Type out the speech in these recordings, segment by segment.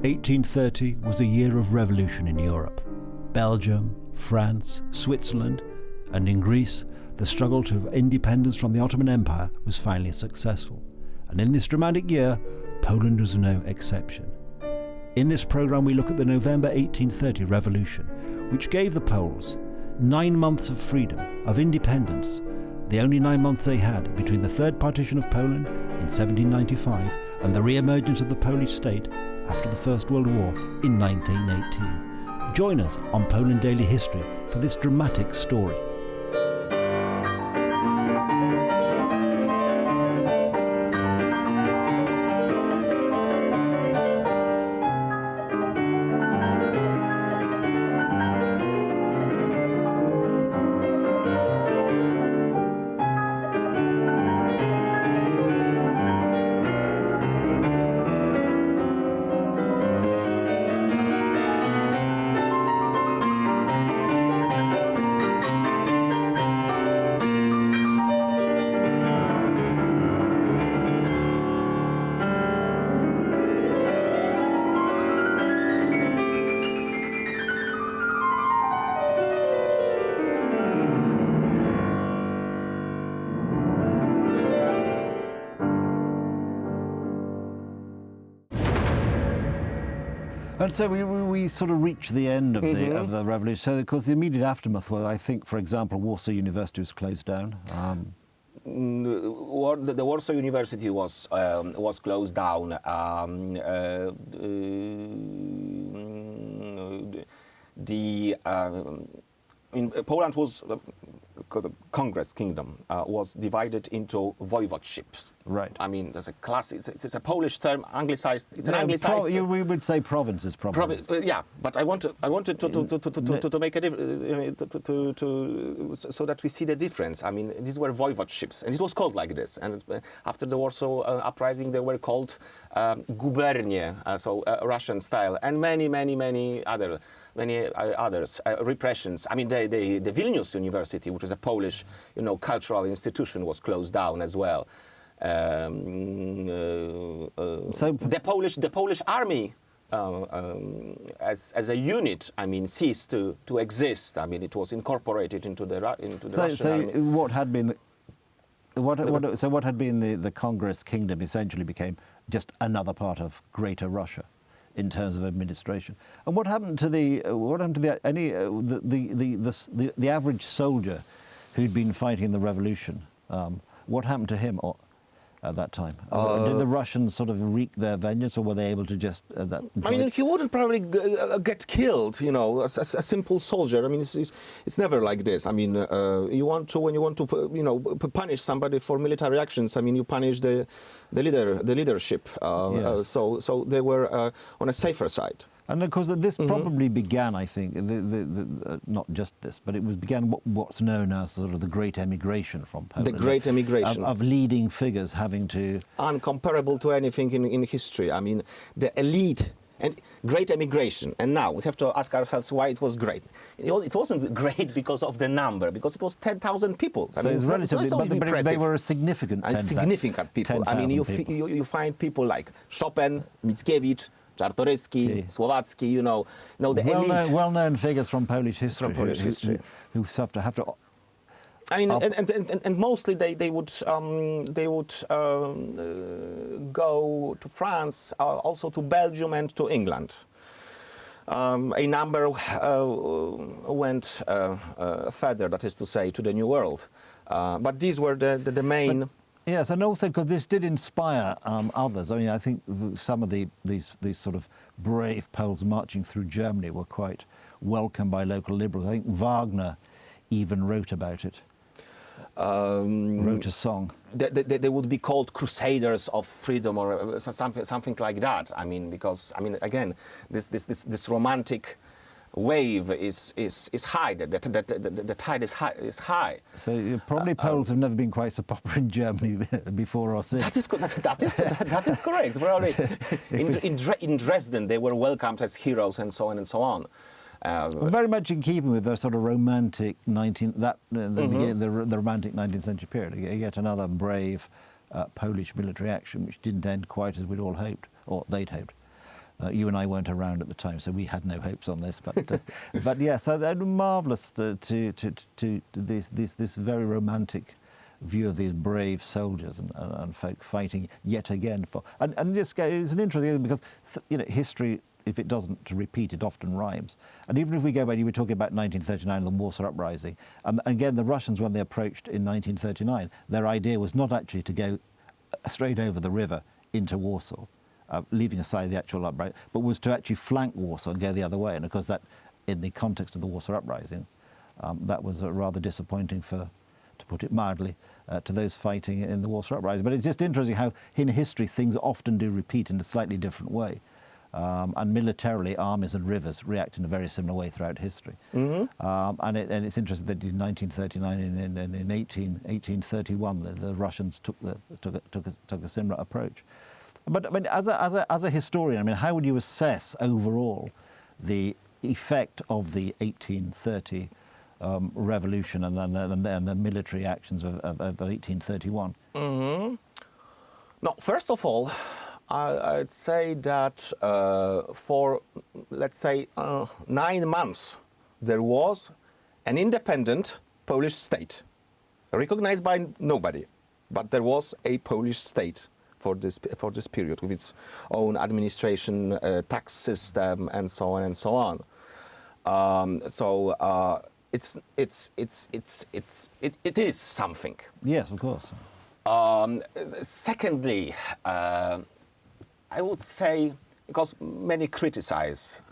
1830 was a year of revolution in Europe. Belgium, France, Switzerland, and in Greece, the struggle to independence from the Ottoman Empire was finally successful. And in this dramatic year, Poland was no exception. In this programme, we look at the November 1830 revolution, which gave the Poles 9 months of freedom, of independence, the only 9 months they had between the third partition of Poland in 1795 and the re-emergence of the Polish state after the First World War in 1918. Join us on Poland Daily History for this dramatic story. And so we sort of reached the end of the revolution. So, of course, the immediate aftermath, well, I think, for example, Warsaw University was closed down. The Warsaw University was closed down. Poland was the Congress Kingdom was divided into Voivodeships. Right. I mean, there's a class. It's a Polish term, anglicized. It's an anglicized. We would say provinces, probably. Yeah, but I wanted to make a so that we see the difference. I mean, these were Voivodeships, and it was called like this. And after the Warsaw uprising, they were called gubernie, so Russian style, and many others, repressions. I mean, the Vilnius University, which is a Polish, cultural institution, was closed down as well. So the Polish army, as a unit, I mean, ceased to exist. I mean, it was incorporated into the Russian army. So what had been what had been the Congress Kingdom essentially became just another part of Greater Russia in terms of administration. And what happened to the average soldier who'd been fighting the revolution? What happened to him at that time? Did the Russians sort of wreak their vengeance, or were they able to just? I mean, he wouldn't probably get killed, as a simple soldier. I mean, it's never like this. I mean, when you want to punish somebody for military actions, I mean, you punish the leadership. Yes. So they were on a safer side. And of course, this probably began, I think, not just this, but it began what's known as sort of the Great Emigration from Poland. The Great Emigration. Of leading figures having to... Uncomparable to anything in history. I mean, the elite and Great Emigration. And now we have to ask ourselves why it was great. It wasn't great because of the number, because it was 10,000 people. So it's relatively, but they were a significant 10,000 significant people. I mean, you find people like Chopin, Mickiewicz, Czartoryski, Słowacki, the elite. Well-known figures from Polish history. Who have to. I mean, and mostly they would go to France, also to Belgium and to England. A number went further, that is to say, to the New World. But these were the main. Yes, and also because this did inspire others. I mean, I think some of these sort of brave Poles marching through Germany were quite welcomed by local liberals. I think Wagner even wrote about it. Wrote a song. They would be called Crusaders of Freedom or something like that. I mean, because again, this romantic wave is high. The tide is high. So probably Poles have never been quite so popular in Germany before or since. That is correct. Probably in Dresden they were welcomed as heroes and so on and so on. Very much in keeping with the sort of romantic beginning, the romantic 19th century period. Yet another brave Polish military action, which didn't end quite as we'd all hoped, or they'd hoped. You and I weren't around at the time, so we had no hopes on this. But yes, marvellous to this very romantic view of these brave soldiers and folk fighting yet again for. And this is an interesting thing because history, if it doesn't repeat, it often rhymes. And even if we go back, you were talking about 1939 and the Warsaw uprising, and again the Russians, when they approached in 1939, their idea was not actually to go straight over the river into Warsaw, leaving aside the actual uprising, but was to actually flank Warsaw and go the other way. And of course that, in the context of the Warsaw uprising, that was rather disappointing for, to put it mildly, to those fighting in the Warsaw uprising. But it's just interesting how in history things often do repeat in a slightly different way. And militarily, armies and rivers react in a very similar way throughout history. And it's interesting that in 1939 and in 1831, the Russians took a similar approach. But I mean, as a historian, I mean, how would you assess overall the effect of the 1830 revolution and then the military actions of 1831? No, first of all, I'd say that for, let's say, 9 months, there was an independent Polish state, recognized by nobody, but there was a Polish state for this period with its own administration, tax system, and so on and so on. It is something. Yes, of course. Secondly, I would say, because many criticize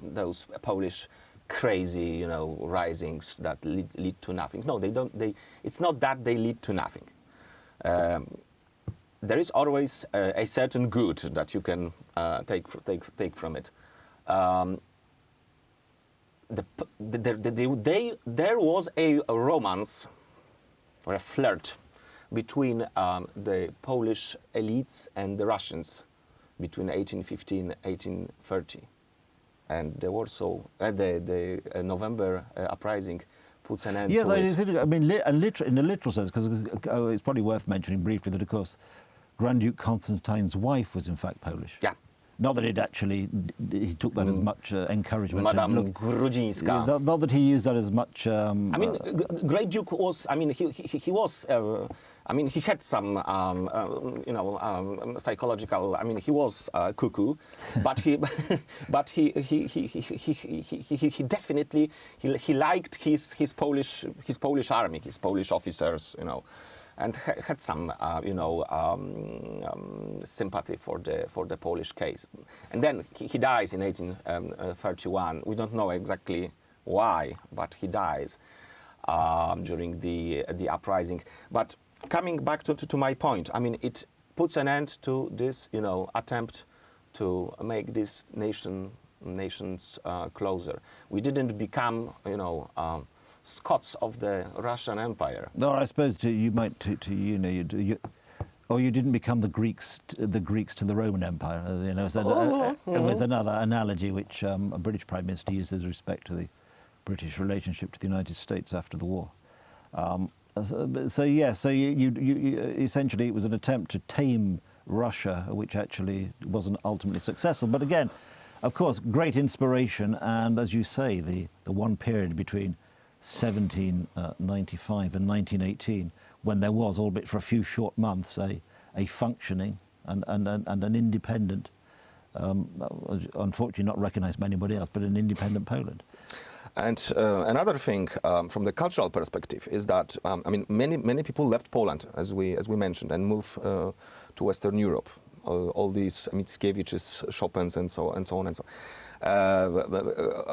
those Polish crazy, risings that lead to nothing. No, they don't. It's not that they lead to nothing. There is always a certain good that you can take from it. There was a romance or a flirt between the Polish elites and the Russians between 1815 and 1830. And the Warsaw, the November uprising puts an end to it. I mean, in a literal sense, because it's probably worth mentioning briefly that, of course, Grand Duke Constantine's wife was in fact Polish. Yeah. Not that he took that as much encouragement. Madame Grudzińska. Not that he used that as much. I mean, Great Duke was. I mean, he was. I mean, he had some, psychological. I mean, he was cuckoo, but he definitely he liked his Polish army, his Polish officers, and had some, sympathy for the Polish case. And then he dies in 1831. We don't know exactly why, but he dies during the uprising. But coming back to my point, I mean, it puts an end to this, attempt to make this nations closer. We didn't become, Scots of the Russian Empire. No, I suppose you didn't become the Greeks to the Roman Empire. It was another analogy which a British Prime Minister used with respect to the British relationship to the United States after the war. So essentially it was an attempt to tame Russia, which actually wasn't ultimately successful. But again, of course, great inspiration, and as you say, the one period between 1795 and 1918, when there was, albeit for a few short months, a functioning and an independent, unfortunately not recognised by anybody else, but an independent Poland. And another thing from the cultural perspective is that many people left Poland, as we mentioned, and moved to Western Europe. All these Mickiewicz's, Chopins, and so on,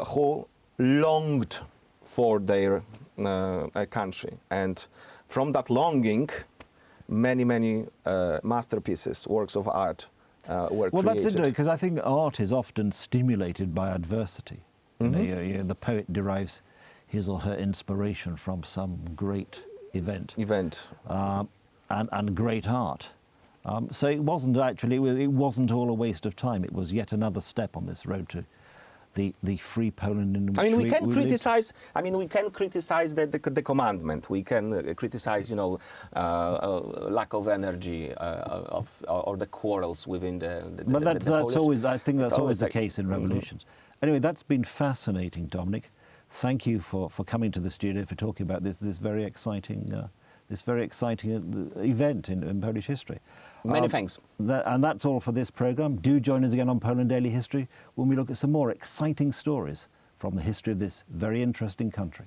who longed for their country, and from that longing, many masterpieces, works of art were created. Well, that's interesting, because I think art is often stimulated by adversity. The poet derives his or her inspiration from some great event. And great art. So it wasn't all a waste of time. It was yet another step on this road to the free Poland in which I mean, we can live? criticize. I mean, we can criticize the commandment. We can criticize, you know, lack of energy or the quarrels within the. But that's Polish. always. I think that's always the like- case in revolutions. Anyway, that's been fascinating, Dominic. Thank you for coming to the studio, for talking about this very exciting event in Polish history. Many thanks. And that's all for this programme. Do join us again on Poland Daily History when we look at some more exciting stories from the history of this very interesting country.